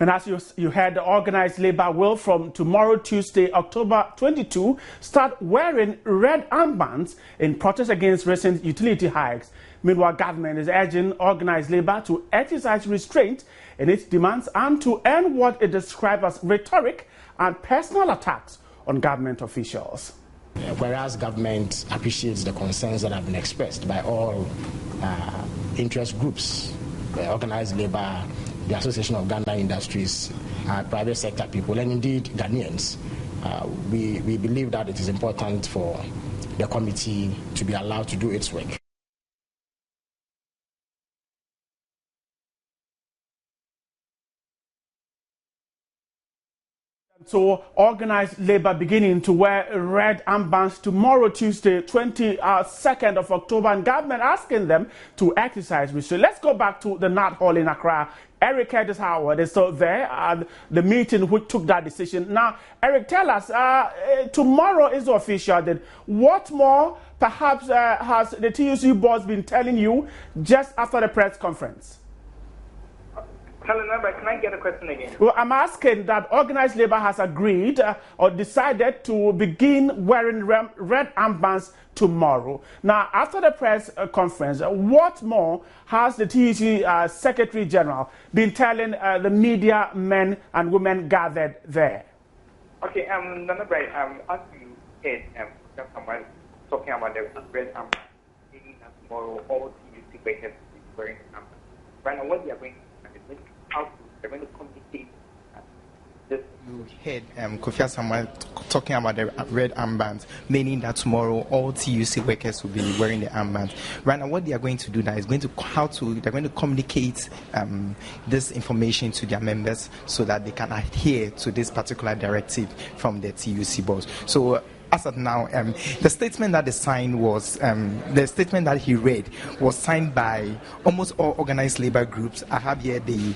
And as you heard, the organized labor will from tomorrow, Tuesday, October 22, start wearing red armbands in protest against recent utility hikes. Meanwhile, government is urging organized labor to exercise restraint in its demands and to end what it describes as rhetoric and personal attacks on government officials. Whereas government appreciates the concerns that have been expressed by all interest groups, organized labor, the Association of Ghana Industries, private sector people, and indeed Ghanaians, we believe that it is important for the committee to be allowed to do its work. So, organized labor beginning to wear red armbands tomorrow, Tuesday, 22nd of October, and government asking them to exercise restraint. Let's go back to the Nat Hall in Accra. Eric Curtis Howard is still there at the meeting which took that decision. Now, Eric, tell us, tomorrow is official. Then, what more perhaps has the TUC boss been telling you just after the press conference? Hello, can I get a question again? Well, I'm asking that organized labor has agreed or decided to begin wearing red armbands tomorrow. Now, after the press conference, what more has the TUC Secretary General been telling the media men and women gathered there? Okay, Nana Bright, as you heard, someone talking about the red armband, meaning that tomorrow all TUC workers will be wearing the armband. Right now, what they are going to they're going to communicate this. You heard Kofi Samuel talking about the red armbands, meaning that tomorrow all TUC workers will be wearing the armbands. Right now, what they are going to do now is they're going to communicate this information to their members so that they can adhere to this particular directive from the TUC boss. So, as of now, the statement that the statement that he read was signed by almost all organized labor groups. I have here the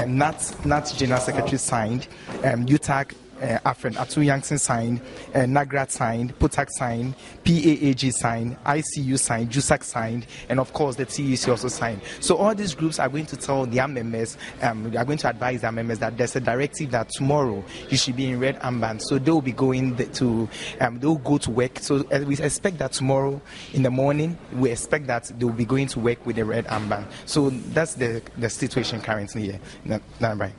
NAT General Secretary signed, UTAG, Afren Atu Yankson signed, Nagrat signed, Putak signed, PAAG signed, ICU signed, JUSAC signed, and of course the TUC also signed. So all these groups are going to tell their members, they are going to advise their members that there's a directive that tomorrow you should be in red armband. So they'll be going they'll go to work. So we expect that tomorrow in the morning, we expect that they'll be going to work with a red armband. So that's the situation currently here. Right.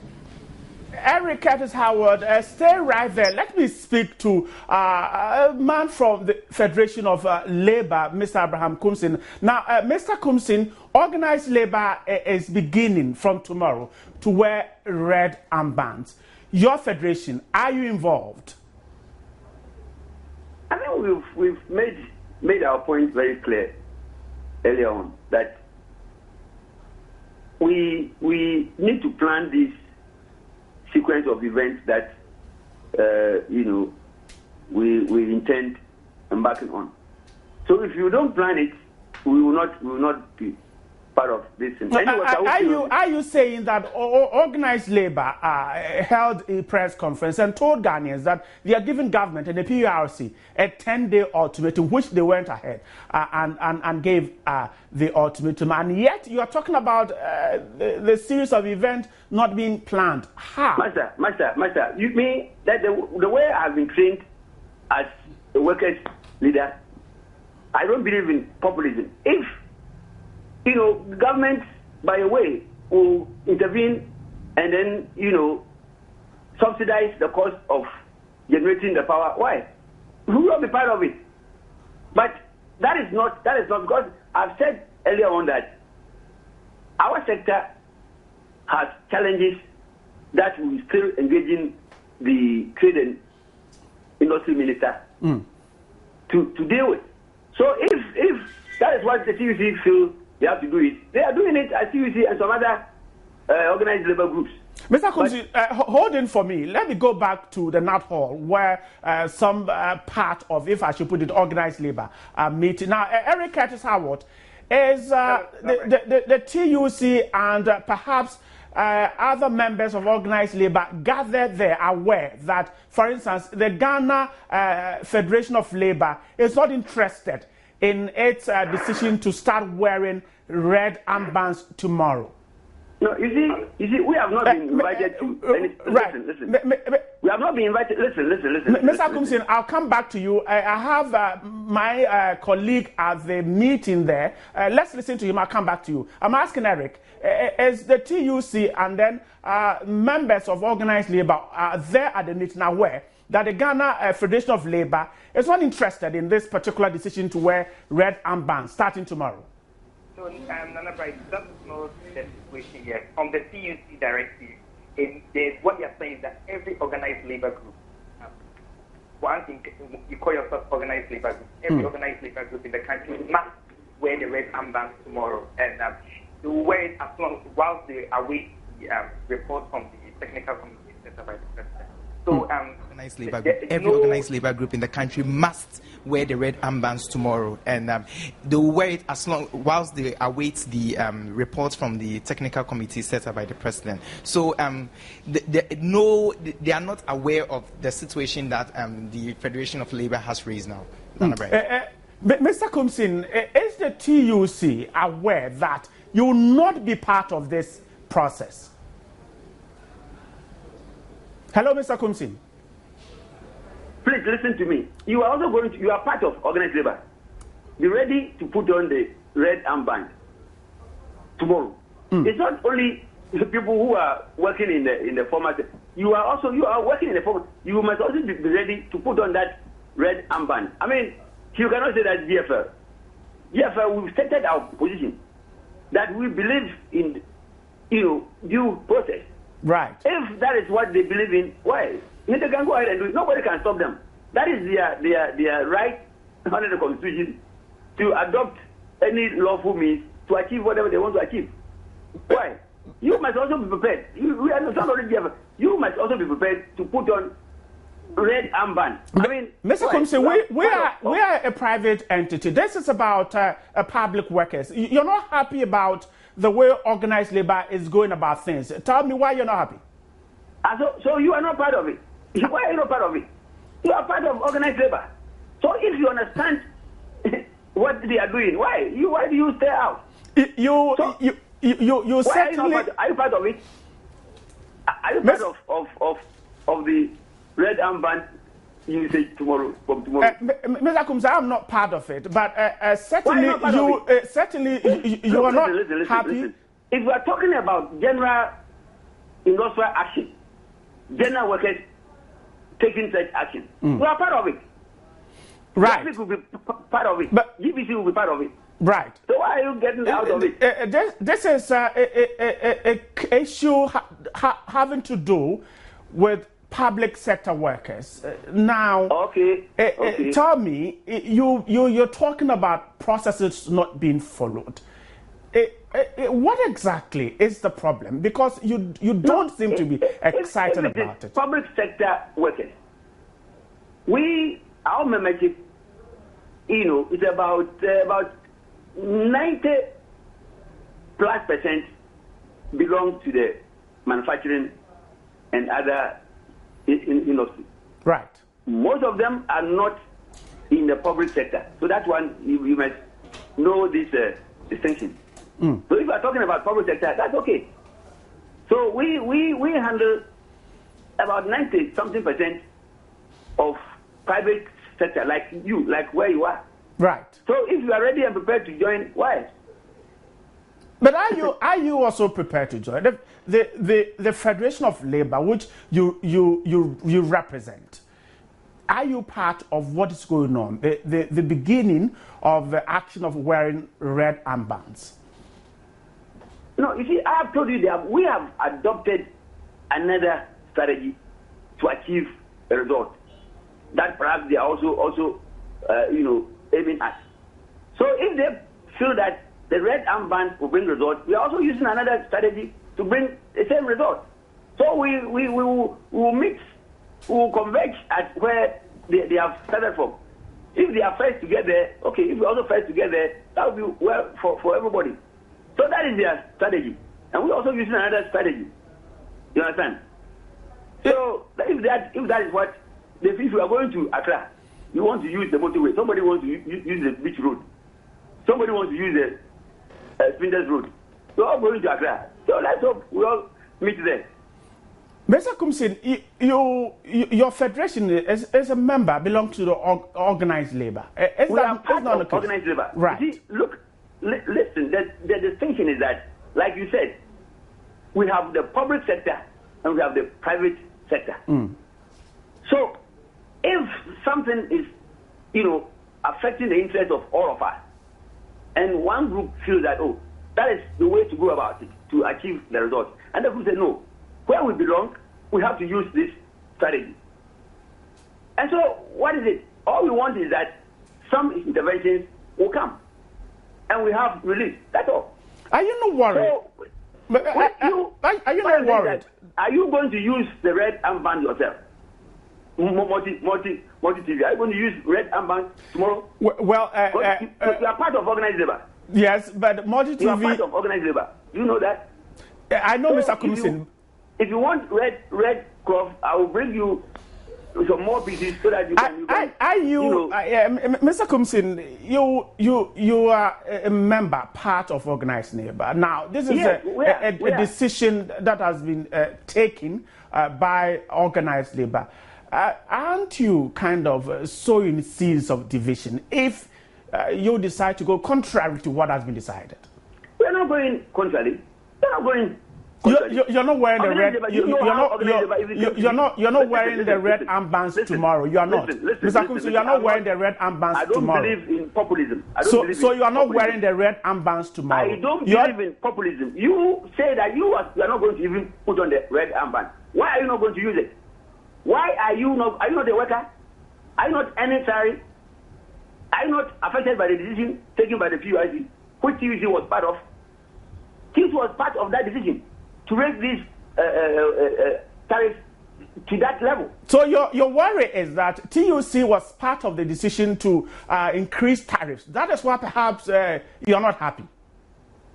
Eric Curtis Howard, stay right there. Let me speak to a man from the Federation of Labor, Mr. Abraham Kumsin. Now, Mr. Kumsin, organized labor is beginning from tomorrow to wear red armbands. Your federation, are you involved? I think we've made our point very clear earlier on that we need to plan this sequence of events that we intend embarking on. So if you don't plan it, we will not be part of this. Are you saying that organized labor held a press conference and told Ghanaians that they are giving government and the PURC a 10-day ultimatum, which they went ahead and gave the ultimatum, and yet you are talking about the series of events not being planned? How? Master, you mean that the way I've been trained as a workers' leader, I don't believe in populism. If government, by a way, will intervene and then, subsidize the cost of generating the power. Why? We will be part of it. But that is not because I've said earlier on that our sector has challenges that we still engaging the trade and industry minister to deal with. So if that is what the TUC feel they have to do it, they are doing it as TUC and some other organized labor groups. Mr. Kumsi, hold in for me. Let me go back to the Nat Hall where some part of, if I should put it, organized labor meeting. Now, Eric Curtis Howard, is the TUC and perhaps other members of organized labor gathered there aware that, for instance, the Ghana Federation of Labor is not interested in its decision to start wearing red armbands tomorrow? No, you see, we have not been invited to any. Right. Listen. We have not been invited. Listen. Mr. Kumsin, I'll come back to you. I have my colleague at the meeting there. Let's listen to him. I'll come back to you. I'm asking Eric, is the TUC and then members of organized labor there at the meeting aware that the Ghana Federation of Labor is not interested in this particular decision to wear red armbands starting tomorrow? No, Nana Bright, that's not the situation yet. From the TUC directive, what they are saying is that every organized labor group, one thing, you call yourself organized labor group, every organized labor group in the country must wear the red armbands tomorrow, and they will wear it as long whilst they await the report from the technical committee set up by the president. So, organized labor group, every organized labor group in the country must wear the red armbands tomorrow, and they will wear it as long whilst they await the report from the technical committee set up by the president. So, they are not aware of the situation that the Federation of Labor has raised now. Mr. Kumsin, is the TUC aware that you will not be part of this process? Hello, Mr. Kumsin. Please listen to me. You are also you are part of organized labor. Be ready to put on the red armband tomorrow. It's not only the people who are working in the formal. You are working in the formal. You must also be ready to put on that red armband. I mean, you cannot say that GFL. GFL, we've stated our position that we believe in, due process. Right. If that is what they believe in, why? They can go ahead and do it. Nobody can stop them. That is their right under the Constitution to adopt any lawful means to achieve whatever they want to achieve. Why? You must also be prepared. You must also be prepared to put on red armband. I mean, Mr. Kumsin, we are a private entity. This is about public workers. You're not happy about the way organized labor is going about things. Tell me why you're not happy. So you are not part of it. Why are you not part of it? You are part of organized labor. So if you understand what they are doing, why do you stay out? You certainly. Are you part of it? Are you part of the red armband you say tomorrow? Mr. Kumsa, I'm not part of it, but certainly you are not happy. Listen. If we are talking about general industrial action, general workers taking such action, we are part of it. Right. GBC will be part of it. But GBC will be part of it. Right. So why are you getting out of it? This is a issue having to do with public sector workers. Now, tell me, you're talking about processes not being followed. What exactly is the problem? Because you don't seem to be excited about it. Public sector workers, our membership, it's about 90+% belong to the manufacturing and other industry. Right. Most of them are not in the public sector. So that's one you must know this distinction. So if you are talking about public sector, that's okay. So we handle about 90-something% of private sector, like where you are. Right. So if you are ready and prepared to join, why? But are you also prepared to join the Federation of Labor, which you represent? Are you part of what is going on? The beginning of the action of wearing red armbands? No, you see, I have told you that we have adopted another strategy to achieve a result that perhaps they are also aiming at. So if they feel that the red armband will bring results, we are also using another strategy to bring the same result. So we will mix, we will converge at where they have started from. If they are first together, okay, if we also first together, that will be well for everybody. So that is their strategy. And we're also using another strategy. You understand? So if that is what, if you are going to Accra, you want to use the motorway, somebody wants to use the beach road, somebody wants to use the Spindles Road. We're all going to Accra. So let's hope we all meet there. Mr. Kumsin, your federation is a member, belongs to the organized labor. We are part of organized labor. Right. See, look, listen, the distinction is that, like you said, we have the public sector and we have the private sector. So if something is, affecting the interest of all of us, and one group feels that, oh, that is the way to go about it, to achieve the result, and the group say, no, where we belong, we have to use this strategy. And so, what is it? All we want is that some interventions will come, and we have relief. That's all. Are you not worried? So, are you not worried? Are you going to use the red armband yourself? Multi-TV. Are you going to use red armband tomorrow? Well, you are part of organized labor. Yes, but multi-TV. You are part of organized labor. You know that? I know, so Mr. Kumsin. If you want red cloth, I will bring you some more pieces so that you can. Mr. Kumsin, you are a member, part of organized labor. Now, this is a decision that has been taken by organized labor. Aren't you kind of sowing seeds of division if you decide to go contrary to what has been decided? We're not going contrary. We're not going. You're not wearing the red. You're not wearing the red armbands tomorrow. You are not, Mr. Kumsin. You are not wearing the red armbands tomorrow. I don't believe in populism. So you are not wearing the red armbands tomorrow. I don't believe in populism. You say that you are not going to even put on the red armband. Why are you not going to use it? Why are you not? Are you not a worker? Are you not earning salary? Are you not affected by the decision taken by the PUIC, which TUC was part of? TUC was part of that decision to raise these tariffs to that level. So your worry is that TUC was part of the decision to increase tariffs. That is why perhaps you're not happy.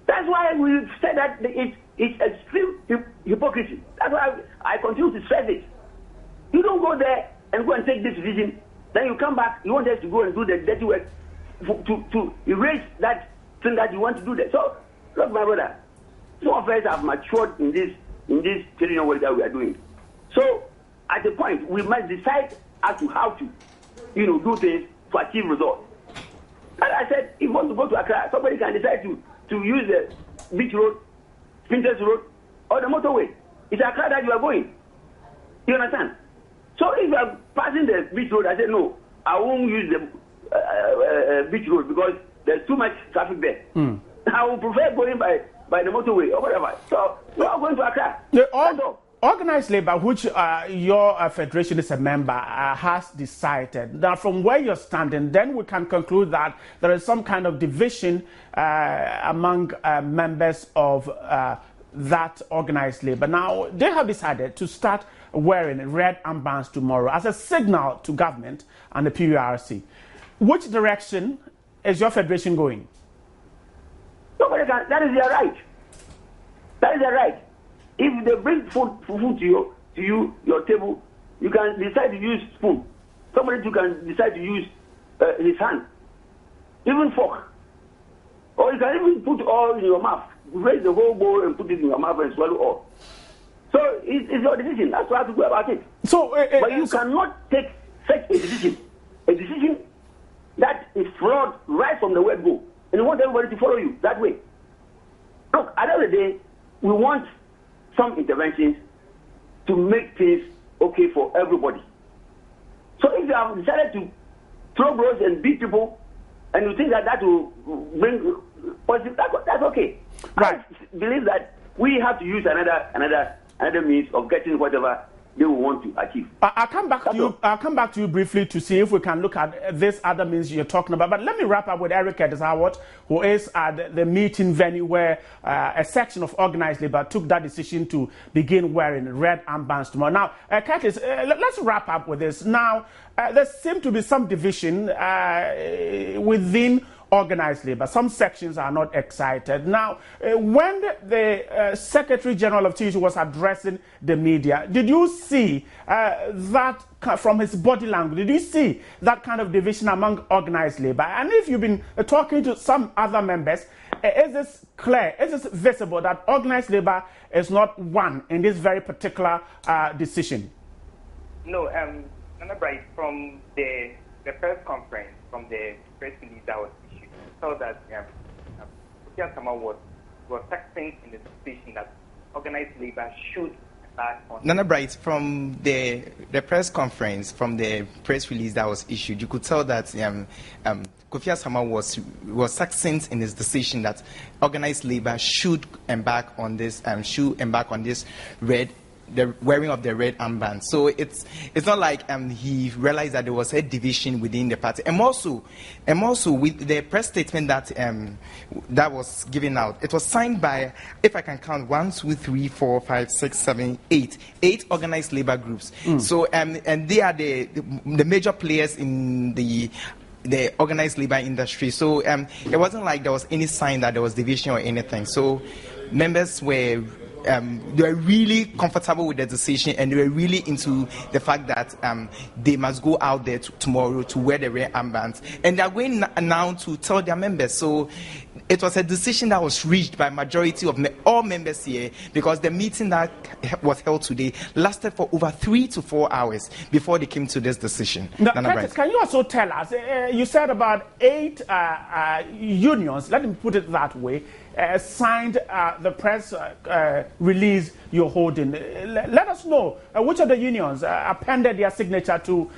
That's why we said that it's extreme hypocrisy. That's why I continue to stress it. You don't go there and go and take this decision, then you come back, you want us to go and do the dirty work to erase that thing that you want to do there. So, look, my brother, some of us have matured in this traditional work that we are doing. So, at the point, we must decide as to how to, do things to achieve results. And I said, if you want to go to Accra, somebody can decide to use the beach road, Princess Road, or the motorway. It's Accra that you are going. You understand? So if you are passing the beach road, I say, no, I won't use the beach road because there's too much traffic there. I will prefer going by the motorway or whatever. So we are going to Accra. Organized labor, which your federation is a member, has decided. Now, from where you're standing, then we can conclude that there is some kind of division among members of that organized labor. Now, they have decided to start wearing red armbands tomorrow as a signal to government and the PURC. Which direction is your federation going? Nobody can. That is their right. That is their right. If they bring food to you, your table, you can decide to use spoon. Somebody you can decide to use his hand, even fork, or you can even put all in your mouth. Raise the whole bowl and put it in your mouth and swallow all. So it's your decision. That's how to go about it. But you cannot take such a decision that is flawed right from the word go, and you want everybody to follow you that way. Look, at the end of the day, we want some interventions to make things okay for everybody. So if you have decided to throw blows and beat people, and you think that will bring positive, that's okay. Right. I believe that we have to use another means of getting whatever they will want to achieve. I'll come back to you briefly to see if we can look at this other means you're talking about. But let me wrap up with Eric Curtis Howard, who is at the meeting venue where a section of organized labor took that decision to begin wearing red armbands tomorrow. Now, Curtis, let's wrap up with this. Now, there seems to be some division within organized labor. Some sections are not excited. Now, when the Secretary General of TUC was addressing the media, did you see that from his body language? Did you see that kind of division among organized labor? And if you've been talking to some other members, is this clear? Is this visible that organized labor is not one in this very particular decision? No, Nana Bright, from the press conference, from the press release that was issued, saw that Kofi Asama was accepting in the decision that organized labor should start on. Nana Bright, from the press conference, from the press release that was issued, you could tell that Kofi Asama was succinct in his decision that organized labor should embark on this the wearing of the red armband. So it's not like he realized that there was a division within the party. And also with the press statement that was given out, it was signed by, if I can count, 1, 2, 3, 4, 5, 6, 7, 8 organized labor groups. So and they are the major players in the organized labor industry. So it wasn't like there was any sign that there was division or anything. So members were they were really comfortable with the decision, and they were really into the fact that they must go out there tomorrow to wear the red armbands, and they are going now to tell their members. So it was a decision that was reached by majority of all members here, because the meeting that was held today lasted for over 3 to 4 hours before they came to this decision. Now, can you also tell us, you said about 8 unions, let me put it that way, signed the press release you're holding. Let us know which of the unions appended their signature to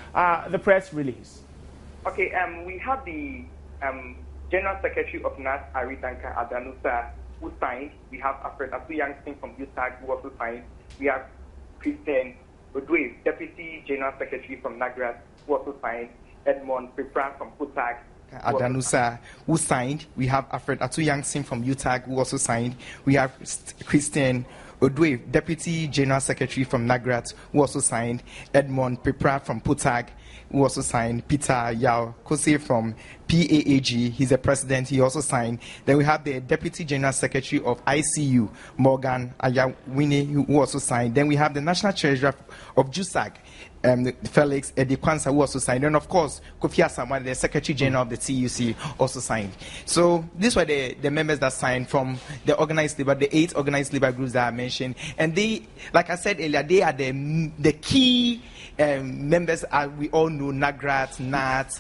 the press release. Okay, we have the General Secretary of NAT, Aritanka Adanusa, who signed. We have Alfred Asu Youngson from USAG, who also signed. We have Christian Odwe, Deputy General Secretary from NAGRAT, who also signed. Edmond Pripra from PUTAG, Adanusa, who signed. We have Alfred Atu Youngson from UTAG, who also signed. We have Christian Odwe, Deputy General Secretary from NAGRAT, who also signed. Edmond Pripra from PUTAG, who also signed. Peter Yao Kose from PAAG, he's the president, he also signed. Then we have the Deputy General Secretary of ICU, Morgan Ayawini, who also signed. Then we have the National Treasurer of JUSAG, Felix Edekwansa, who also signed. And of course, Kofi Asama, the Secretary General of the TUC, also signed. So these were the members that signed from the organized labor, the 8 organized labor groups that I mentioned. And they, like I said earlier, they are the key members, we all know, NAGRAT, NAT,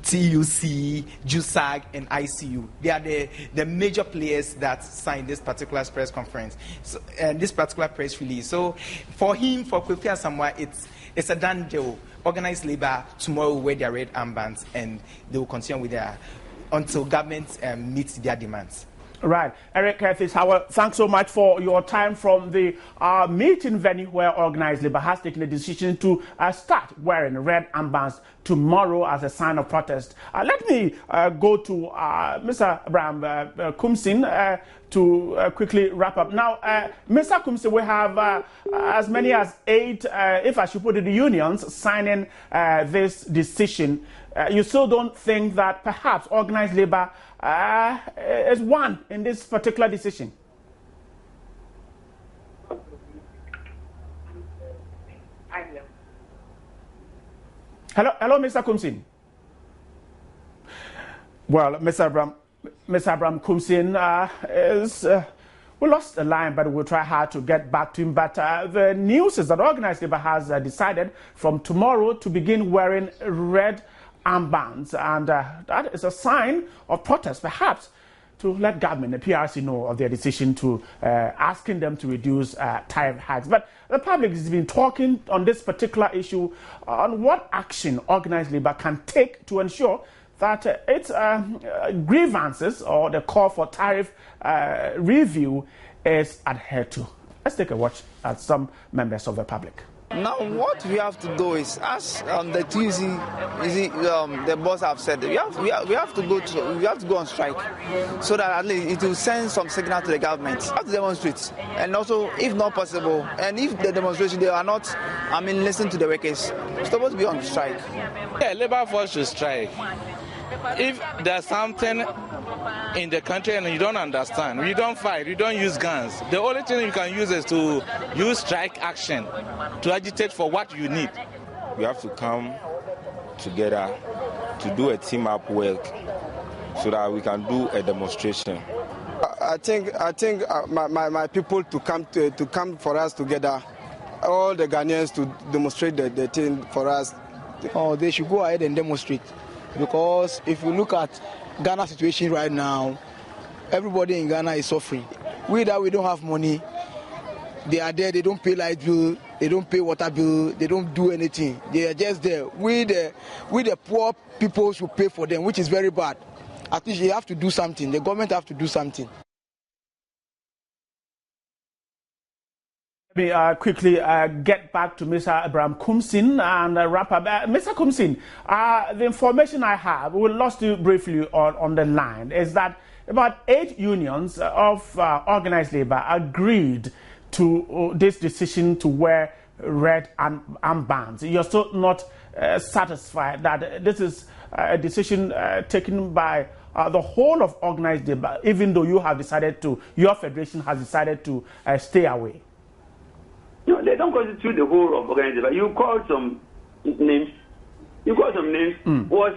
TUC, JUSAG, and ICU. They are the major players that signed this particular press conference, and this particular press release. So for Kofi Asama, it's a done deal. Organized labor tomorrow will wear their red armbands, and they will continue with until government meets their demands. Right. Eric Curtis Howard, thanks so much for your time from the meeting venue where organized labor has taken a decision to start wearing red armbands tomorrow as a sign of protest. Let me go to Mr. Abraham Kumsin to quickly wrap up. Now, Mr. Kumsin, we have as many as 8, if I should put it, the unions signing this decision. You still don't think that perhaps organized labor is one in this particular decision? Hello, Mr. Kumsin. Well, Mr. Abraham Kumsin is. We lost the line, but we'll try hard to get back to him. But the news is that organized labor has decided from tomorrow to begin wearing red armbands, and that is a sign of protest, perhaps, to let government, the PRC, know of their decision to asking them to reduce tariff hikes. But the public has been talking on this particular issue on what action organized labor can take to ensure that its grievances or the call for tariff review is adhered to. Let's take a watch at some members of the public. Now, what we have to do is, as the TUC, the boss have said, we have to go on strike, so that at least it will send some signal to the government. We have to demonstrate, and also, if not possible, and if the demonstration they are not, listening to the workers, we're supposed to be on strike. Yeah, labor force should strike. if there's something in the country and you don't understand, you don't fight, you don't use guns. The only thing you can use is to use strike action to agitate for what you need. We have to come together to do a team up work so that we can do a demonstration. I think my people to come for us together, all the Ghanaians to demonstrate the thing for us. Oh, they should go ahead and demonstrate, because if you look at Ghana's situation right now, everybody in Ghana is suffering. We don't have money. They are there. They don't pay light bill. They don't pay water bill. They don't do anything. They are just there. We the poor people should pay for them, which is very bad. At least you have to do something. The government have to do something. Let me quickly get back to Mr. Abraham Kumsin and wrap up. Mr. Kumsin, the information I have, we lost you briefly on the line, is that about 8 unions of organized labor agreed to this decision to wear red armbands. You're still not satisfied that this is a decision taken by the whole of organized labor, even though you have decided to, your federation has decided to stay away? No, they don't constitute the whole of organized labor. You called some names. Was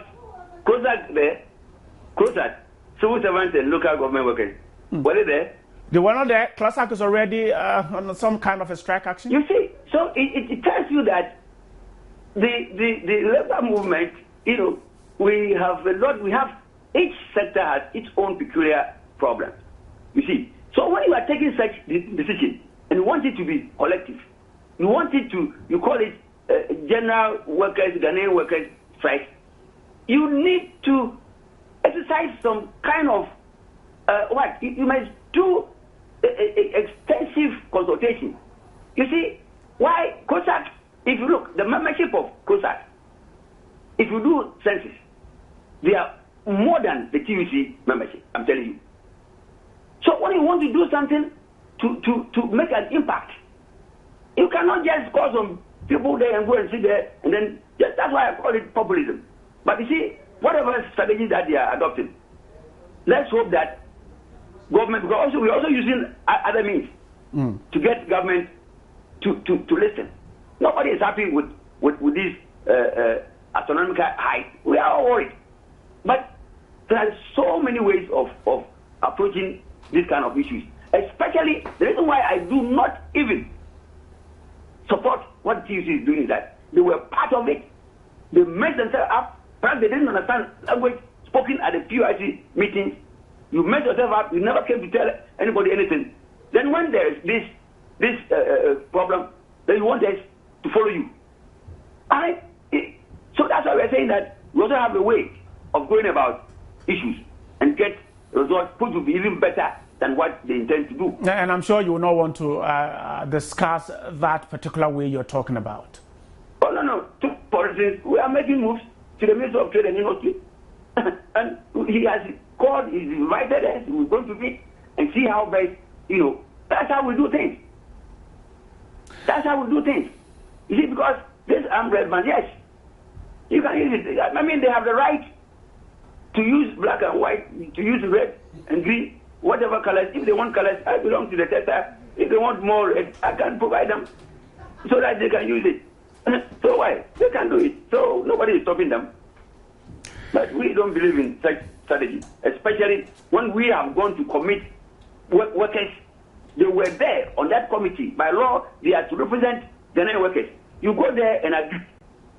COSAC there? COSAC, civil servants and local government workers. Were they there? They were not there. COSAC is already on some kind of a strike action. You see, so it tells you that the labor movement, we have a lot. We have, each sector has its own peculiar problems. You see, so when you are taking such decision, and you want it to be collective, you call it general workers, Ghanaian workers strike, you need to exercise some kind of, you must do extensive consultation. You see, why COSAC, if you look, the membership of COSAC, if you do census, they are more than the TUC membership, I'm telling you. So when you want to do something to make an impact, you cannot just call some people there and go and sit there and then that's why I call it populism. But you see, whatever strategy that they are adopting, let's hope that government, because we're also using other means to get government to listen. Nobody is happy with this astronomical height. We are all worried. But there are so many ways of approaching this kind of issues. Especially, the reason why I do not even support what TUC is doing is that they were part of it. They messed themselves up. Perhaps they didn't understand language spoken at the PUIC meetings. You messed yourself up. You never came to tell anybody anything. Then when there is this problem, then you want us to follow you. So that's why we're saying that we also have a way of going about issues and get results which will be even better than what they intend to do. And I'm sure you will not want to discuss that particular way you're talking about. Oh, no. For instance, we are making moves to the Minister of Trade and Industry. And he has called, he's invited us, we're going to meet and see how best, that's how we do things. That's how we do things. You see, because this red band, yes, you can use it. I mean, they have the right to use black and white, to use red and green, whatever colors. If they want colors, I belong to the tester. If they want more red, I can provide them so that they can use it. So why? They can do it. So nobody is stopping them. But we don't believe in such strategy, especially when we have gone to commit workers. They were there on that committee. By law, they are to represent Ghanaian workers. You go there and agree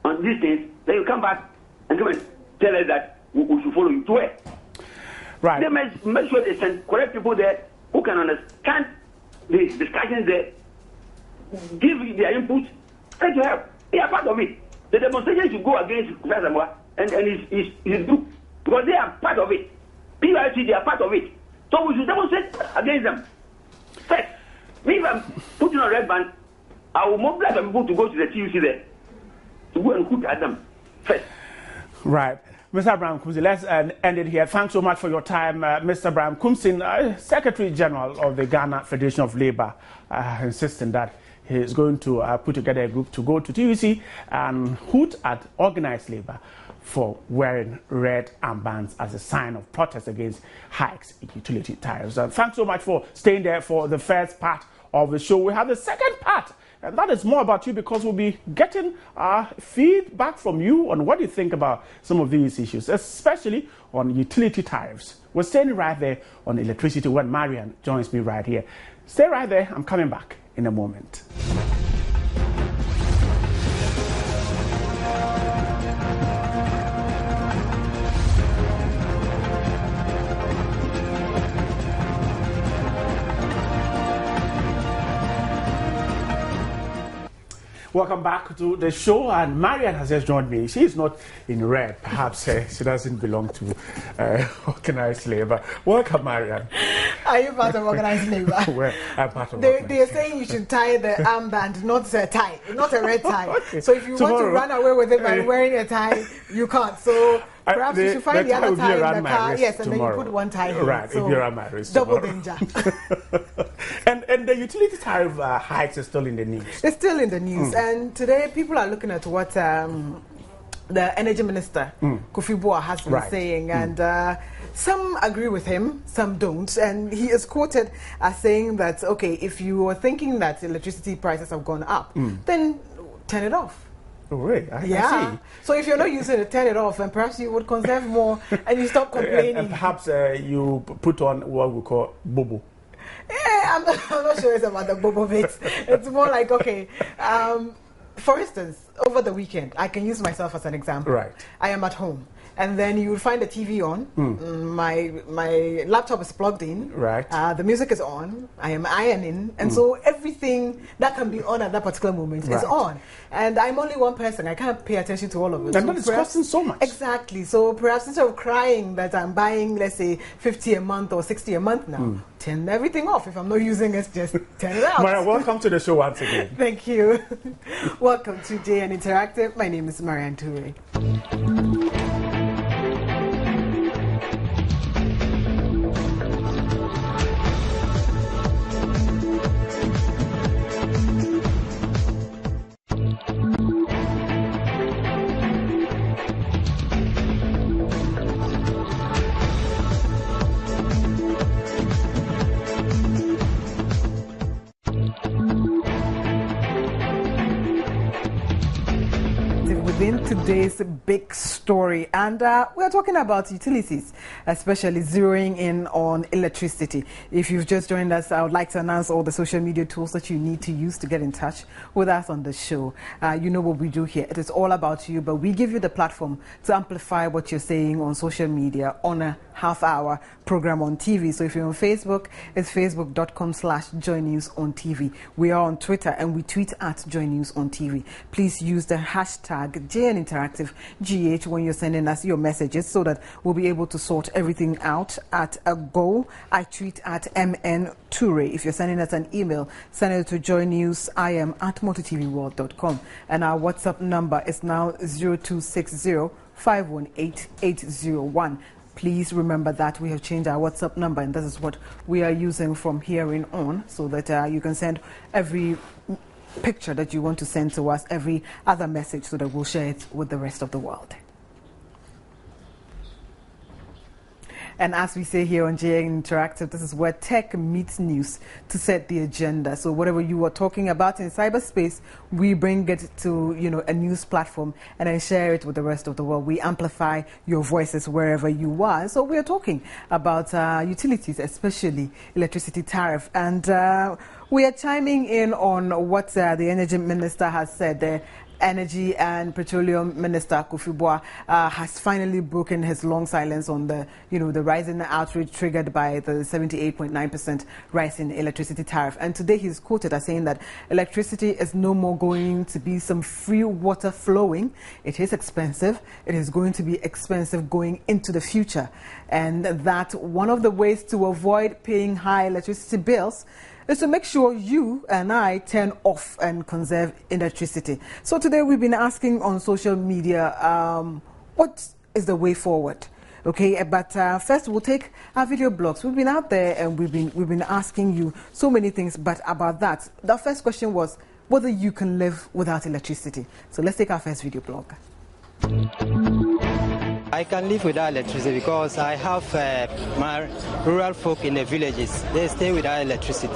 on these things, then you come back and come and tell us that we should follow you to where? Right. They must make sure they send correct people there who can understand the discussions there, give their input, try to help. They are part of it. The demonstration should go against Samoa and his group because they are part of it. PIC, they are part of it. So we should demonstrate against them. First, if I'm putting on red band, I will mobilize people to go to the TUC there to go and hoot at them first. Right. Mr. Abraham Kumsin, let's end it here. Thanks so much for your time, Mr. Abraham Kumsin, Secretary General of the Ghana Federation of Labour, insisting that he is going to put together a group to go to TUC and hoot at organized labour for wearing red armbands as a sign of protest against hikes in utility tariffs. Thanks so much for staying there for the first part of the show. We have the second part, and that is more about you, because we'll be getting feedback from you on what you think about some of these issues, especially on utility tariffs. We're staying right there on electricity when Marian joins me right here. Stay right there. I'm coming back in a moment. Welcome back to the show, and Marian has just joined me. She is not in red. Perhaps she doesn't belong to organized labor. Welcome, Marian. Are you part of organized labor? Well, I'm part of They are saying you should tie the armband, not a tie, not a red tie. Okay. So if you want to run away with it by wearing a tie, you can't. So perhaps you should find the other tie in the car. Yes, and tomorrow. Then you put one tie here. Right, so if you're around my wrist. Double danger. And the utility tariff hikes are still in the news. It's still in the news. And today people are looking at what the Energy Minister, Kofi Boah, has been saying. And some agree with him, some don't. And he is quoted as saying that, okay, if you are thinking that electricity prices have gone up, then turn it off. Oh, really? I see. So if you're not using it, turn it off, and perhaps you would conserve more and you stop complaining. And perhaps you put on what we call bobo. I'm not sure it's about the bobo bits. It's more like, okay, for instance, over the weekend, I can use myself as an example. Right. I am at home. And then you will find the TV on. My laptop is plugged in. Right. The music is on. I am ironing. And so everything that can be on at that particular moment is on. And I'm only one person. I can't pay attention to all of it. And that is costing so much. Exactly. So perhaps instead of crying that I'm buying, let's say, 50 a month or 60 a month now, turn everything off. If I'm not using it, just turn it out. Maria, welcome to the show once again. Thank you. Welcome to JN Interactive. My name is Marian Toure. Within today's big story, and we're talking about utilities, especially zeroing in on electricity. If you've just joined us, I would like to announce all the social media tools that you need to use to get in touch with us on the show. You know what we do here. It is all about you, but we give you the platform to amplify what you're saying on social media on a half-hour program on TV. So if you're on Facebook, it's facebook.com/joynewsontv. We are on Twitter, and we tweet at Joy News on TV. Please use the hashtag JN Interactive GH when you're sending us your messages, so that we'll be able to sort everything out at a go. I tweet at MN Toure. If you're sending us an email, send it to joynewsim@mototvworld.com. And our WhatsApp number is now 0260 518 801. Please remember that we have changed our WhatsApp number, and this is what we are using from here in on, so that you can send every picture that you want to send to us, every other message, so that we'll share it with the rest of the world. And as we say here on JN Interactive, this is where tech meets news to set the agenda. So whatever you are talking about in cyberspace, we bring it to, a news platform and then share it with the rest of the world. We amplify your voices wherever you are. So we are talking about utilities, especially electricity tariff. And we are chiming in on what the Energy Minister has said. Energy and Petroleum Minister Kofi Boah has finally broken his long silence on the rising outrage triggered by the 78.9% rise in electricity tariff. And today he's quoted as saying that electricity is no more going to be some free water flowing. It is expensive. It is going to be expensive going into the future. And that one of the ways to avoid paying high electricity bills is to make sure you and I turn off and conserve electricity. So today we've been asking on social media, what is the way forward? Okay, but first we'll take our video blogs. We've been out there and we've been asking you so many things, but about that, the first question was whether you can live without electricity. So let's take our first video blog. I can live without electricity because I have my rural folk in the villages. They stay without electricity.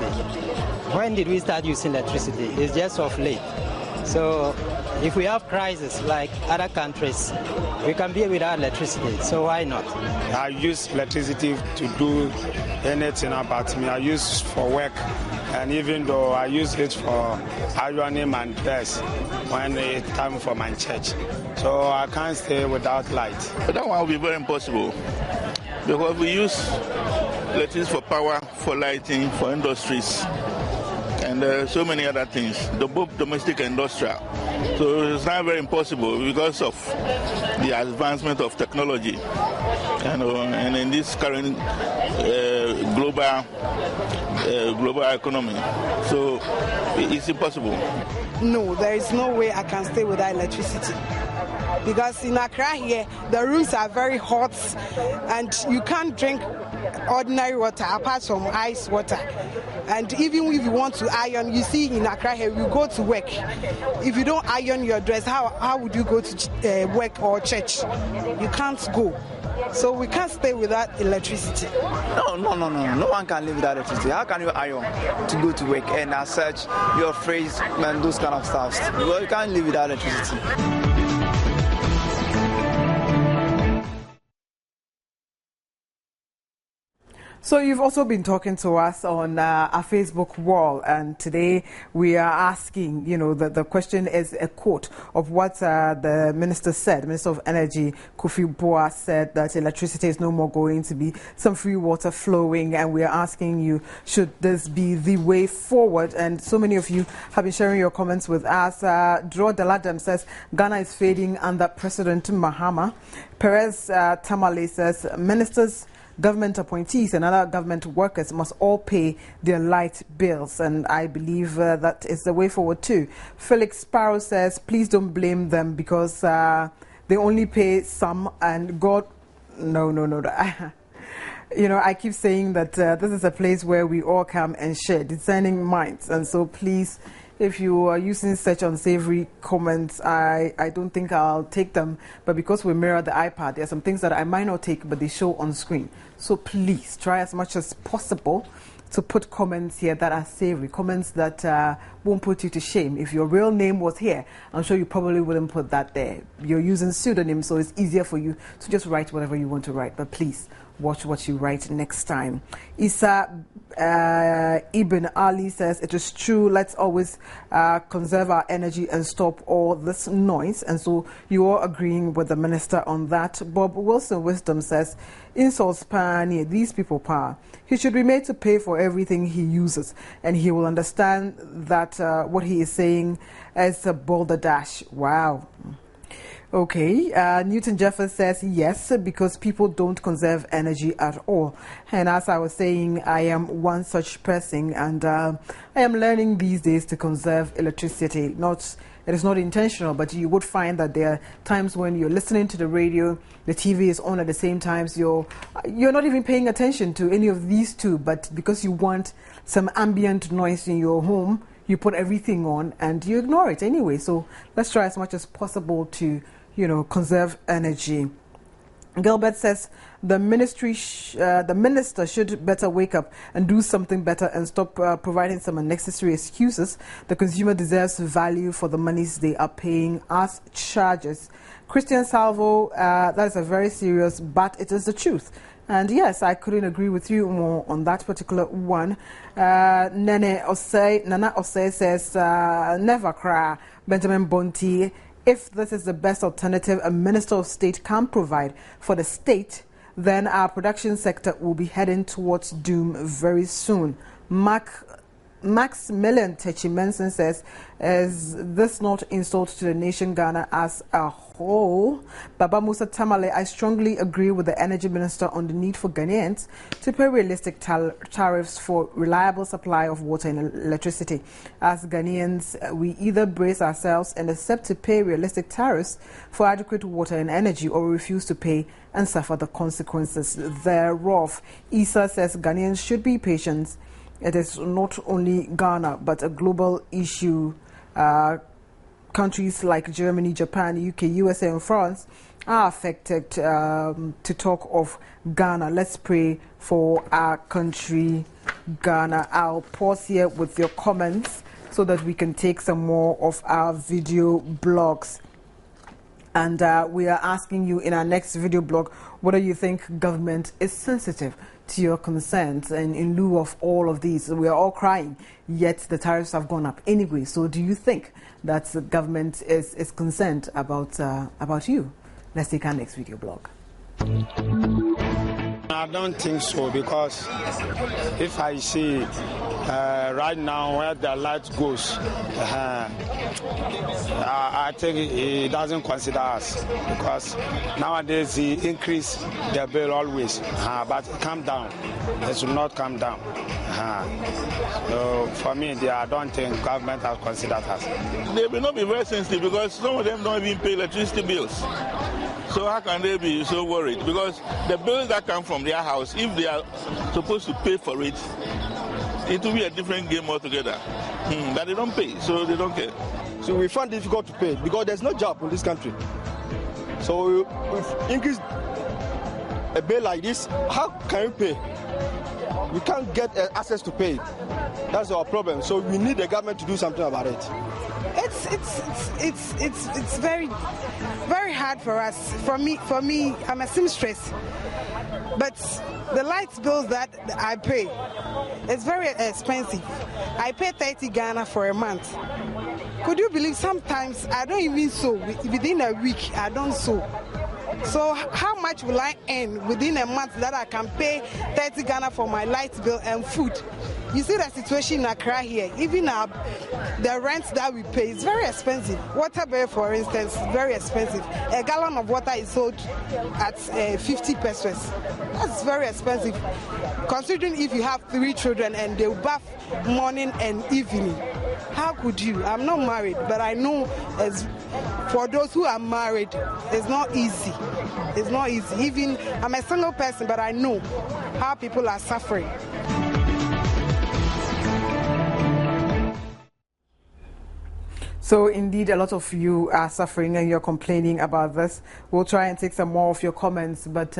When did we start using electricity? It's just of late. So if we have crisis like other countries, we can be without electricity. So why not? I use electricity to do anything about me. I use for work. And even though I use it for ironing and dress when it's time for my church. So I can't stay without light. But that one will be very impossible because we use electricity for power, for lighting, for industries, and so many other things, both domestic and industrial. So it's not very impossible because of the advancement of technology. And in this current global economy, so it's impossible. No, there is no way I can stay without electricity. Because in Accra here, the rooms are very hot and you can't drink ordinary water apart from ice water. And even if you want to iron, you see in Accra here, you go to work. If you don't iron your dress, how would you go to work or church? You can't go. So we can't stay without electricity. No one can live without electricity. How can you iron to go to work and as such your phrase and those kind of stuff? Well, you can't live without electricity. So you've also been talking to us on our Facebook wall, and today we are asking, the question is a quote of what the Minister said. Minister of Energy, Kofi Boa, said that electricity is no more going to be some free water flowing, and we are asking you, should this be the way forward? And so many of you have been sharing your comments with us. Draw Daladam says, Ghana is fading under President Mahama. Perez Tamale says, ministers, government appointees and other government workers must all pay their light bills, and I believe that is the way forward too. Felix Sparrow says, please don't blame them because they only pay some and God... No. I keep saying that this is a place where we all come and share discerning minds, and so please, if you are using such unsavory comments, I don't think I'll take them. But because we mirror the iPad, there are some things that I might not take, but they show on screen. So please try as much as possible to put comments here that are savory, comments that won't put you to shame. If your real name was here, I'm sure you probably wouldn't put that there. You're using pseudonyms, so it's easier for you to just write whatever you want to write. But please, watch what you write next time. Isa Ibn Ali says, it is true, let's always conserve our energy and stop all this noise. And so you are agreeing with the minister on that. Bob Wilson Wisdom says, insults near these people power. He should be made to pay for everything he uses, and he will understand that what he is saying is a boulder dash. Wow. Okay, Newton Jeffers says yes, because people don't conserve energy at all. And as I was saying, I am one such person, and I am learning these days to conserve electricity. It is not intentional, but you would find that there are times when you're listening to the radio, the TV is on at the same time, you're not even paying attention to any of these two, but because you want some ambient noise in your home, you put everything on and you ignore it anyway. So let's try as much as possible to conserve energy. Gilbert says the minister should better wake up and do something better and stop providing some unnecessary excuses. The consumer deserves value for the monies they are paying as charges. Christian Salvo, that is a very serious, but it is the truth. And yes, I couldn't agree with you more on that particular one. Nana Osei says, never cry. Benjamin Bonti, if this is the best alternative a Minister of State can provide for the state, then our production sector will be heading towards doom very soon. Maximilian Techimenson says, is this not insult to the nation Ghana as a whole? Baba Musa Tamale, I strongly agree with the Energy Minister on the need for Ghanaians to pay realistic tariffs for reliable supply of water and electricity. As Ghanaians, we either brace ourselves and accept to pay realistic tariffs for adequate water and energy, or we refuse to pay and suffer the consequences thereof. Issa says Ghanaians should be patient. It is not only Ghana, but a global issue. Countries like Germany, Japan, UK, USA, and France are affected. To talk of Ghana, let's pray for our country, Ghana. I'll pause here with your comments so that we can take some more of our video blogs. And we are asking you in our next video blog whether you think government is sensitive to your concerns. And in lieu of all of these, we are all crying, yet the tariffs have gone up anyway. So do you think that the government is concerned about you? Let's take our next video blog. I don't think so, because if I see right now where the light goes, I think he doesn't consider us, because nowadays he increase the bill always, but calm down. It should not come down. So for me, I don't think government has considered us. They will not be very sensitive, because some of them don't even pay electricity bills. So how can they be so worried? Because the bills that come from their house, if they are supposed to pay for it, it will be a different game altogether. But they don't pay, so they don't care. So we find it difficult to pay because there's no job in this country. So if increase a bill like this, how can we pay? We can't get access to pay. That's our problem. So we need the government to do something about it. It's very, very hard for us. For me, I'm a seamstress, but the light bills that I pay, it's very expensive. I pay 30 Ghana for a month. Could you believe sometimes I don't even sew within a week? I don't sew. So how much will I earn within a month that I can pay 30 Ghana for my light bill and food? You see the situation in Accra here, even the rent that we pay is very expensive. Water bill, for instance, is very expensive. A gallon of water is sold at 50 pesos. That's very expensive, considering if you have 3 children and they bath morning and evening. How could you? I'm not married, but I know as for those who are married, it's not easy. It's not easy. Even I'm a single person, but I know how people are suffering. So indeed, a lot of you are suffering and you're complaining about this. We'll try and take some more of your comments, but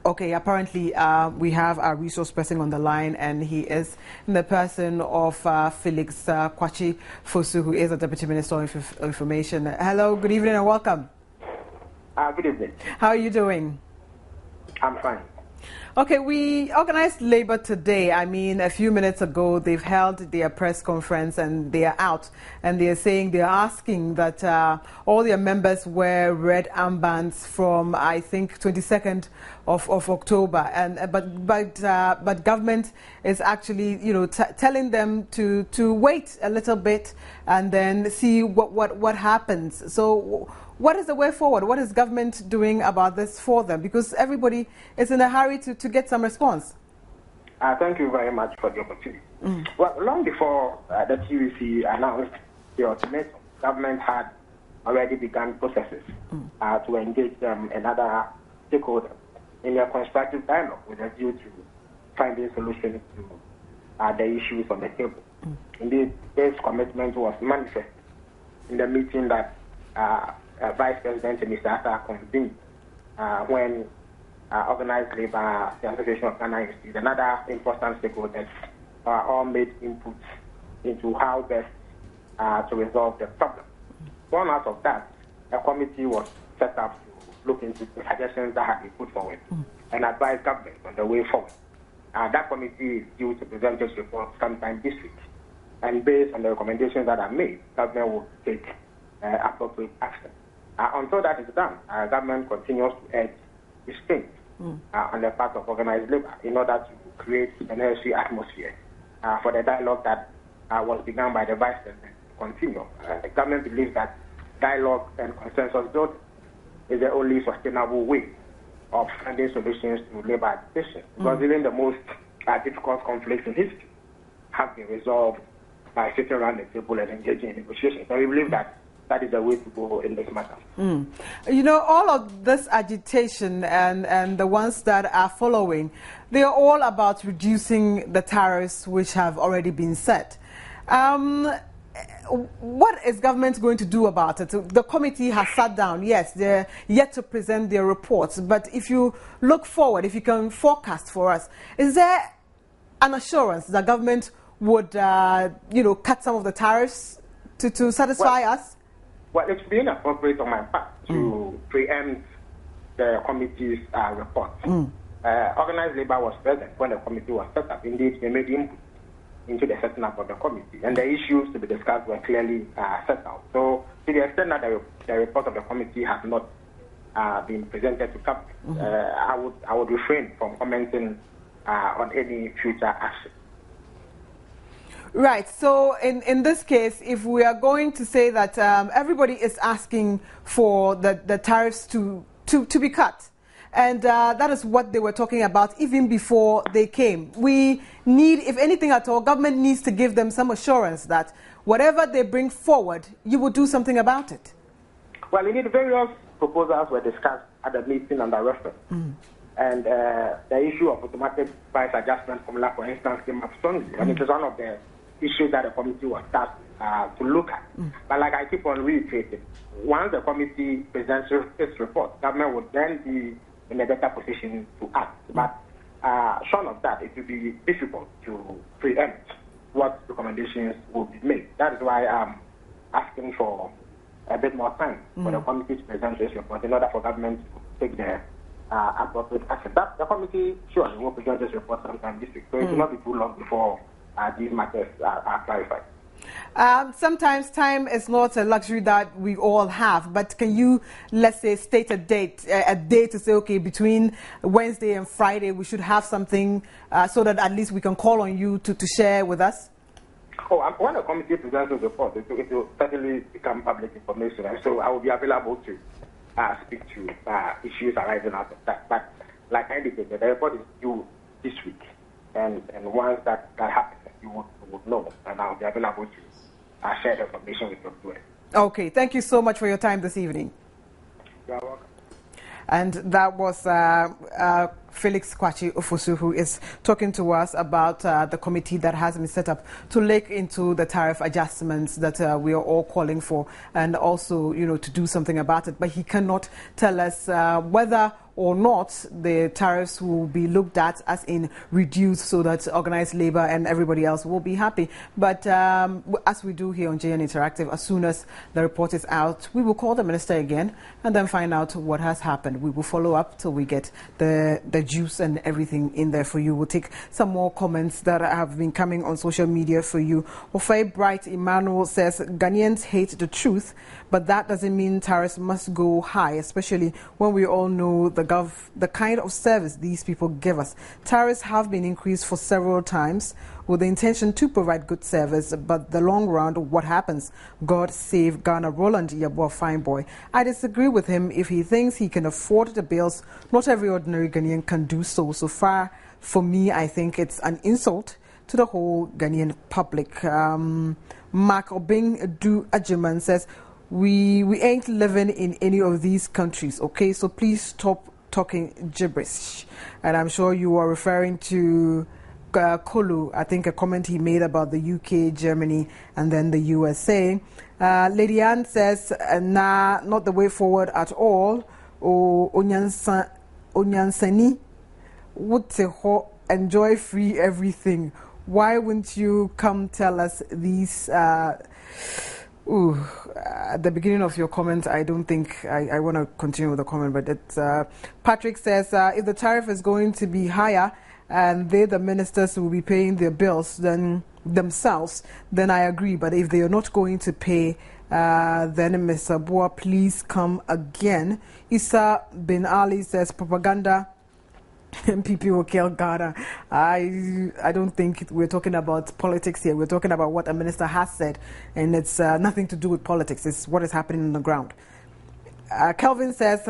okay, apparently we have our resource person on the line, and he is in the person of Felix Kwachi Fosu, who is the Deputy Minister of Information. Hello, good evening and welcome. Good evening. How are you doing? I'm fine. Okay, we organized Labour today. I mean, a few minutes ago, they've held their press conference and they are out. And they're saying, they're asking that all their members wear red armbands from, I think, 22nd of October. And but government is actually, telling them to wait a little bit and then see what happens. So what is the way forward? What is government doing about this for them? Because everybody is in a hurry to get some response. Thank you very much for the opportunity. Well, long before the TUC announced the ultimatum, government had already begun processes to engage another stakeholder in a constructive dialogue with a view to finding solutions to the issues on the table. Indeed, this commitment was manifest in the meeting that Vice President Mr. Asare convened when Organized Labour, the Association of Ghana Institute, and other important stakeholders all made inputs into how best to resolve the problem. Born out of that, a committee was set up to look into the suggestions that had been put forward and advise government on the way forward. That committee is due to present its report sometime this week. And based on the recommendations that are made, government will take appropriate action. Until that is done, government continues to urge restraint on the part of organized labor in order to create a necessary atmosphere for the dialogue that was begun by the Vice President to continue. The government believes that dialogue and consensus building is the only sustainable way of finding solutions to labor agitation. Because even the most difficult conflicts in history have been resolved by sitting around the table and engaging in negotiations. So we believe that that is the way to go in this matter. All of this agitation and the ones that are following, they are all about reducing the tariffs which have already been set. what is government going to do about it? The committee has sat down. Yes, they're yet to present their reports. But if you look forward, if you can forecast for us, is there an assurance that government would, cut some of the tariffs to satisfy us? Well, it's been appropriate on my part to preempt the committee's report. Organized labor was present when the committee was set up. Indeed, they made input into the setting up of the committee, and the issues to be discussed were clearly set out. So, to the extent that the report of the committee has not been presented to cabinet, I would refrain from commenting on any future action. Right. So, in this case, if we are going to say that everybody is asking for the tariffs to be cut, and that is what they were talking about even before they came. We need, if anything at all, government needs to give them some assurance that whatever they bring forward, you will do something about it. Well, indeed, various proposals were discussed at the meeting under reference. And the issue of automatic price adjustment formula, for instance, came up strongly. And it is one of the issues that the committee was tasked to look at. But like I keep on reiterating, once the committee presents its report, government would then be in a better position to act. But short of that, it will be difficult to preempt what recommendations will be made. That is why I'm asking for a bit more time for the committee to present its report in order for government to take the appropriate action. The committee surely will present this report sometime this week, so it will not be too long before these matters are clarified. Sometimes time is not a luxury that we all have, but can you, let's say, state a date to say, okay, between Wednesday and Friday we should have something so that at least we can call on you to share with us? Oh, when the committee presents the report, it will certainly become public information, and so I will be available to speak to issues arising out of that. But like I indicated, the report is due this week, and once that happens, you would know, and I'll be available to share the information with your viewers. Okay, thank you so much for your time this evening. You're welcome. And that was Felix Kwachi Ofosu, who is talking to us about the committee that has been set up to look into the tariff adjustments that we are all calling for, and also, to do something about it. But he cannot tell us whether or not the tariffs will be looked at as in reduced so that organized labor and everybody else will be happy. But as we do here on JN Interactive, as soon as the report is out, we will call the minister again and then find out what has happened. We will follow up till we get the juice and everything in there for you. We'll take some more comments that have been coming on social media for you. Osei Bright Emmanuel says, Ghanaians hate the truth, but that doesn't mean tariffs must go high, especially when we all know the kind of service these people give us. Tariffs have been increased for several times with the intention to provide good service, but the long run, what happens? God save Ghana. Roland Yabua, fine boy. I disagree with him. If he thinks he can afford the bills, not every ordinary Ghanaian can do so. So far, for me, I think it's an insult to the whole Ghanaian public. Mark Obing Du Ajiman says, we ain't living in any of these countries, okay? So please stop talking gibberish. And I'm sure you are referring to Kolu, I think a comment he made about the UK, Germany, and then the USA. Lady Ann says, nah, not the way forward at all. Onyansani, would enjoy free everything. Why wouldn't you come tell us these? At the beginning of your comment, I don't think I want to continue with the comment, but it's, Patrick says, if the tariff is going to be higher and the ministers will be paying their bills themselves, then I agree. But if they are not going to pay, then Mr. Boa, please come again. Issa bin Ali says, propaganda MPP will kill Ghana. I don't think we're talking about politics here. We're talking about what a minister has said, and it's nothing to do with politics. It's what is happening on the ground. Kelvin says,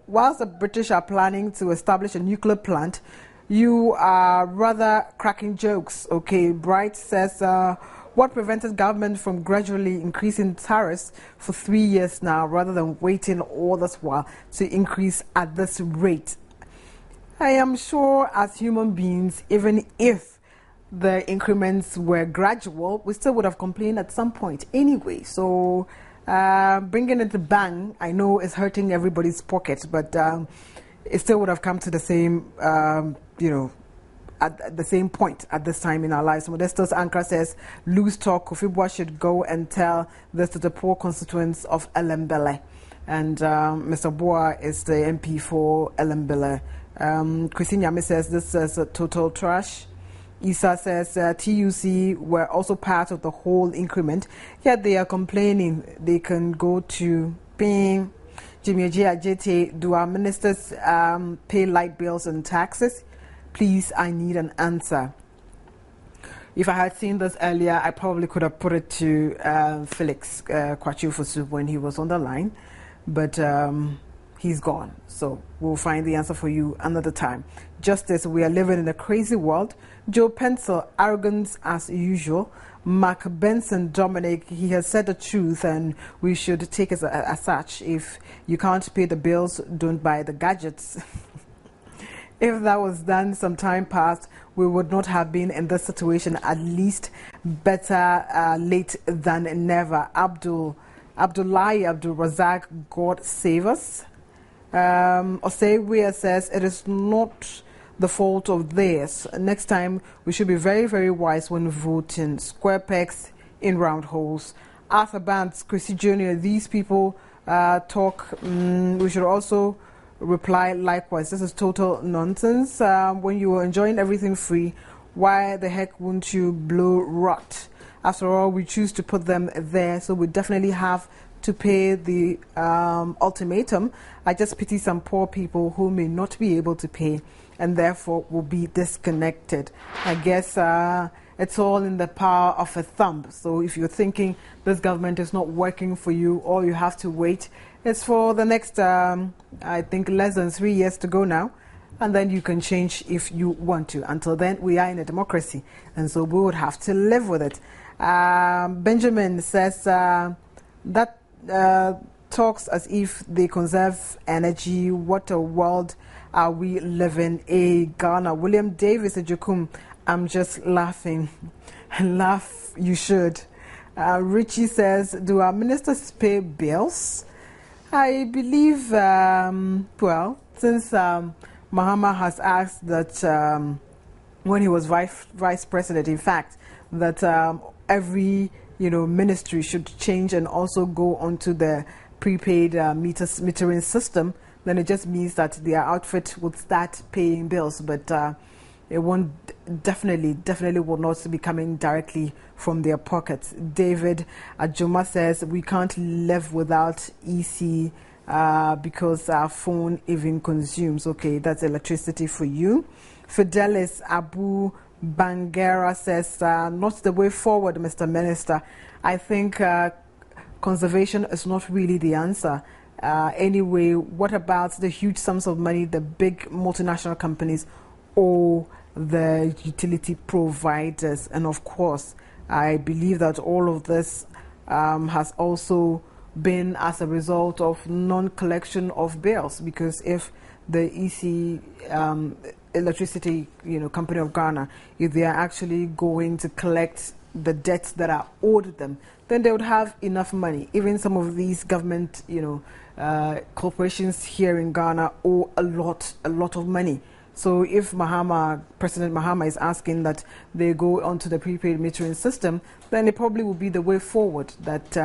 whilst the British are planning to establish a nuclear plant, you are rather cracking jokes. Okay, Bright says, what prevented government from gradually increasing tariffs for 3 years now, rather than waiting all this while to increase at this rate? I am sure as human beings, even if the increments were gradual, we still would have complained at some point anyway. So bringing it to bang, I know it's hurting everybody's pocket, but it still would have come to the same, at the same point at this time in our lives. Modestus Ankara says, loose talk, Kofi Boah should go and tell this to the poor constituents of Elembele. And Mr. Boah is the MP for Elembele. Christine Yami says, this is a total trash. Isa says, TUC were also part of the whole increment, yet they are complaining. They can go to paying Jimmy Ajete. Do our ministers pay light bills and taxes? Please, I need an answer. If I had seen this earlier, I probably could have put it to Felix Kwachu when he was on the line, but he's gone. So we'll find the answer for you another time. Justice, we are living in a crazy world. Joe Pencil, arrogance as usual. Mark Benson, Dominic, he has said the truth and we should take it as such. If you can't pay the bills, don't buy the gadgets. If that was done some time past, we would not have been in this situation. At least better late than never. Abdullahi Abdul Razak, God save us. Osei says it is not the fault of theirs. Next time we should be very, very wise when voting. Square pegs in round holes. Arthur Banks, Chrissy Jr., these people talk. We should also reply likewise. This is total nonsense. When you are enjoying everything free, why the heck won't you blow rot? After all, we choose to put them there, so we definitely have to pay the ultimatum. I just pity some poor people who may not be able to pay and therefore will be disconnected. I guess it's all in the power of a thumb. So if you're thinking this government is not working for you, all you have to wait is for the next, I think, less than 3 years to go now. And then you can change if you want to. Until then, we are in a democracy. And so we would have to live with it. Benjamin says that talks as if they conserve energy. What a world are we living in, Ghana? William Davis Ejukum, I'm just laughing. Laugh, you should. Richie says, do our ministers pay bills? I believe, well, since Mahama has asked that when he was vice president, in fact, that every ministry should change and also go onto the prepaid metering system, then it just means that their outfit would start paying bills, but it won't definitely will not be coming directly from their pockets. David Ajuma says we can't live without EC because our phone even consumes. Okay, that's electricity for you. Fidelis Abu Bangera says not the way forward, Mr. Minister. I think conservation is not really the answer. Anyway, what about the huge sums of money the big multinational companies owe the utility providers? And of course, I believe that all of this has also been as a result of non-collection of bills, because if the EC electricity company of Ghana, if they are actually going to collect the debts that are owed them, then they would have enough money. Even some of these government corporations here in Ghana owe a lot of money. So if President Mahama is asking that they go onto the prepaid metering system, then it probably will be the way forward, that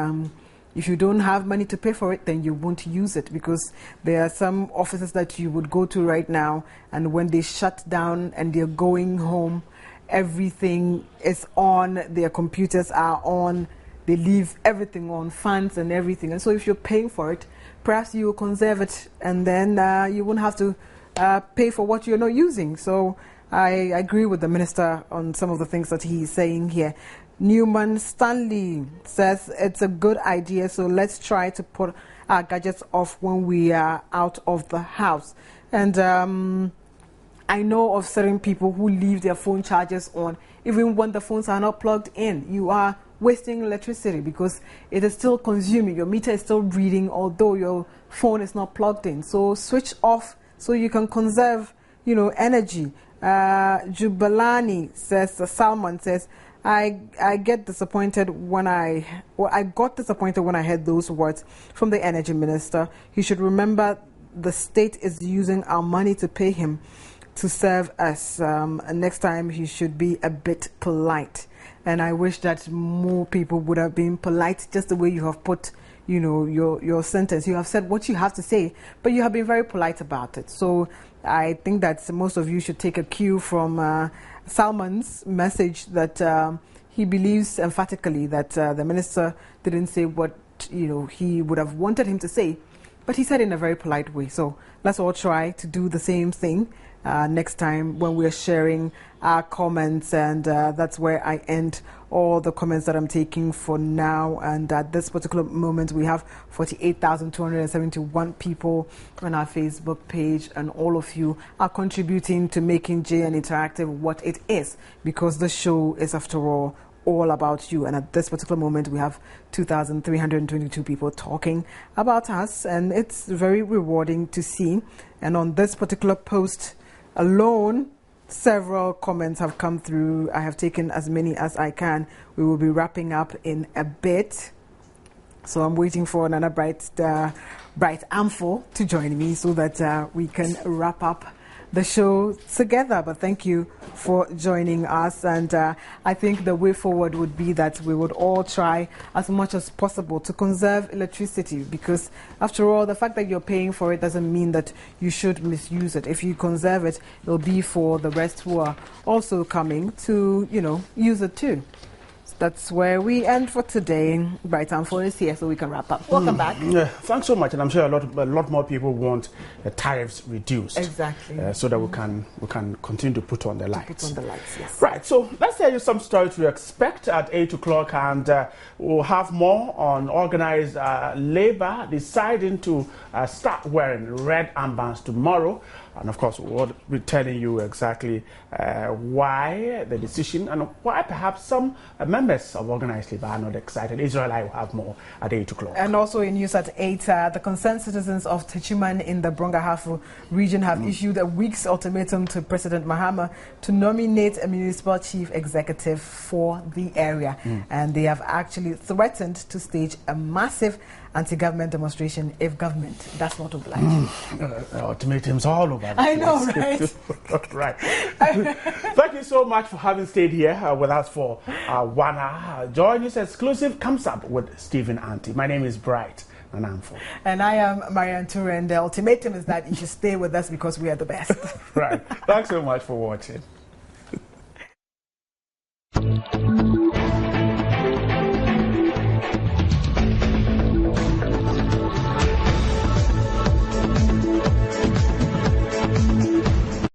if you don't have money to pay for it, then you won't use it, because there are some offices that you would go to right now, and when they shut down and they're going home, everything is on, their computers are on, they leave everything on, funds and everything. And so if you're paying for it, perhaps you will conserve it, and then you won't have to pay for what you're not using. So I agree with the minister on some of the things that he's saying here. Newman Stanley says it's a good idea, so let's try to put our gadgets off when we are out of the house. And I know of certain people who leave their phone chargers on even when the phones are not plugged in. You are wasting electricity because it is still consuming. Your meter is still reading, although your phone is not plugged in. So switch off so you can conserve energy. Jubalani says, Salman says, I got disappointed when I heard those words from the energy minister. He should remember the state is using our money to pay him to serve us. Next time he should be a bit polite. And I wish that more people would have been polite, just the way you have put, your sentence. You have said what you have to say, but you have been very polite about it. So I think that most of you should take a cue from Salman's message that he believes emphatically that the minister didn't say what he would have wanted him to say, but he said in a very polite way. So let's all try to do the same thing next time when we're sharing our comments, and that's where I end all the comments that I'm taking for now. And at this particular moment, we have 48,271 people on our Facebook page, and all of you are contributing to making JN Interactive what it is, because the show is, after all about you. And at this particular moment, we have 2,322 people talking about us, and it's very rewarding to see. And on this particular post alone, several comments have come through. I have taken as many as I can. We will be wrapping up in a bit, so I'm waiting for another bright Amphor to join me so that we can wrap up the show together. But thank you for joining us, and I think the way forward would be that we would all try as much as possible to conserve electricity, because after all, the fact that you're paying for it doesn't mean that you should misuse it. If you conserve it, it'll be for the rest who are also coming to use it too. That's where we end for today. Bright Amphor is here, so we can wrap up. Welcome back. Yeah, thanks so much, and I'm sure a lot more people want the tariffs reduced. Exactly. So that we can continue to put on the lights. Yes. Right. So let's tell you some stories to expect at 8 o'clock, and we'll have more on organized labor deciding to start wearing red armbands tomorrow. And of course, we'll be telling you exactly why the decision and why perhaps some members of organized labor are not excited. Israel, I will have more at 8 o'clock. And also in news at 8, the concerned citizens of Techiman in the Brongahafo region have issued a week's ultimatum to President Mahama to nominate a municipal chief executive for the area. And they have actually threatened to stage a massive anti-government demonstration if government does not oblige. Ultimatums all over. I know, right? Right. Thank you so much for having stayed here with us for 1 hour. Joy News Exclusive comes up with Stephen Anti. My name is Bright Amphor. And I am Marianne Toure, and the ultimatum is that you should stay with us because we are the best. Right. Thanks so much for watching.